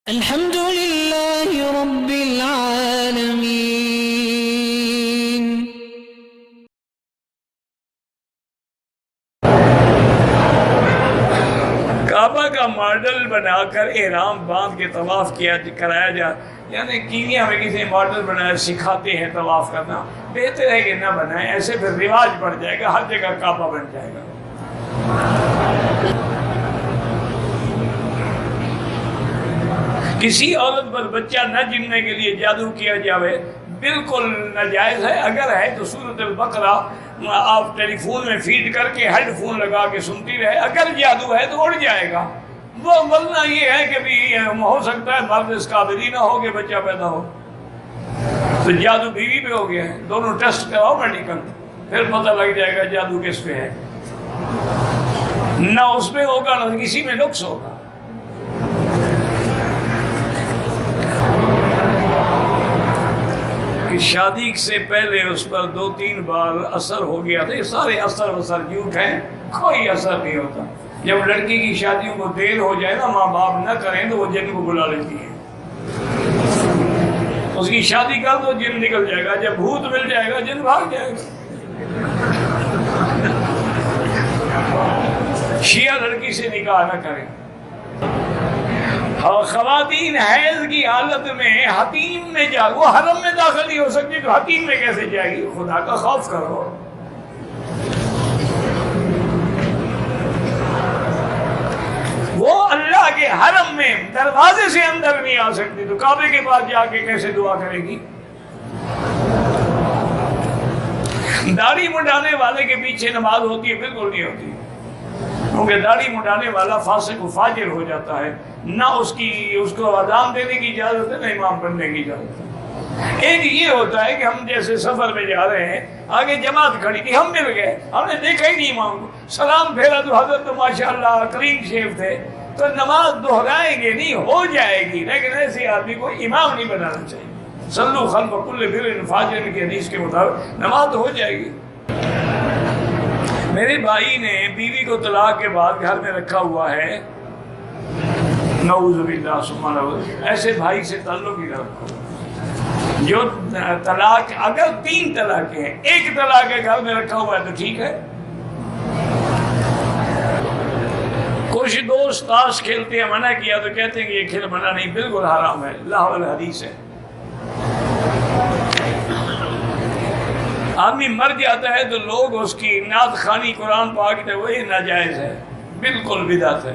الحمد لله رب العالمين. کعبہ کا ماڈل بنا کر احرام باندھ کے طواف کرایا جائے، یعنی کینیا میں کسی ماڈل بنایا سکھاتے ہیں طواف کرنا، بہتر ہے کہ نہ بنائیں، ایسے پھر رواج بڑھ جائے گا، ہر جگہ کعبہ بن جائے گا۔ کسی عورت پر بچہ نہ جننے کے لیے جادو کیا جاوے بالکل ناجائز ہے، اگر ہے تو سورۃ البقرہ آپ ٹیلی فون میں فیڈ کر کے ہیڈ فون لگا کے سنتی رہے، اگر جادو ہے تو اڑ جائے گا، وہ ورنہ یہ ہے کہ بھی ہو سکتا ہے مرد اس قابل ہی نہ ہو کہ بچہ پیدا ہو، تو جادو بیوی پہ ہو گیا ہے، دونوں ٹیسٹ کراؤ میڈیکل، پھر پتہ لگ جائے گا جادو کس پہ ہے، نہ اس پہ ہوگا نہ کسی میں نقص ہوگا۔ شادی سے پہلے اس پر 2-3 بار اثر ہو گیا تھا، یہ سارے اثر جھوٹ ہیں، کوئی اثر نہیں ہوتا۔ جب لڑکی کی شادیوں کو دیر ہو جائے نا، ماں باپ نہ کریں تو وہ جن کو بلا لیتی ہے، اس کی شادی کر دو جن نکل جائے گا، جب بھوت مل جائے گا جن بھاگ جائے گا۔ شیعہ لڑکی سے نکاح نہ کریں، اور خواتین حیض کی حالت میں حتیم میں جا، وہ حرم میں داخل نہیں ہو سکتی تو حتیم میں کیسے جائے گی؟ خدا کا خوف کرو۔ وہ اللہ کے حرم میں دروازے سے اندر نہیں آ سکتی تو کعبے کے پاس جا کے کیسے دعا کرے گی؟ داڑھی منڈانے والے کے پیچھے نماز ہوتی ہے؟ بالکل نہیں ہوتی، کیونکہ داڑھی منڈانے والا فاسق و فاجر ہو جاتا ہے، نہ اس کو اذان دینے کی اجازت ہے نہ امام بننے کی اجازت ہے۔ ایک یہ ہوتا ہے کہ ہم جیسے سفر میں جا رہے ہیں، آگے جماعت کھڑی تھی، ہم مل گئے، ہم نے دیکھا ہی نہیں امام کو، سلام پھیرا تو حضرت تو ماشاءاللہ کریم شیف تھے، تو نماز دہرائیں گے نہیں، ہو جائے گی، لیکن ایسے آدمی کو امام نہیں بنانا چاہیے۔ صلو خلف کل بر فاجر کی حدیث کے مطابق نماز تو ہو جائے گی۔ میرے بھائی نے بیوی کو طلاق کے بعد گھر میں رکھا ہوا ہے، نعوذ باللہ ثم نعوذ، ایسے بھائی سے تعلق ہی نہ رکھو۔ جو طلاق، اگر 3 طلاقیں ہیں، 1 طلاق ہے گھر میں رکھا ہوا ہے تو ٹھیک ہے۔ کچھ دوست تاش کھیلتے ہیں، منع کیا تو کہتے ہیں کہ یہ کھیل منع نہیں، بالکل حرام ہے، لاہو الحدیث ہے۔ آدمی مر جاتا ہے تو لوگ اس کی نعت خوانی قرآن پاک وہ ناجائز ہے، بالکل بدعت ہے۔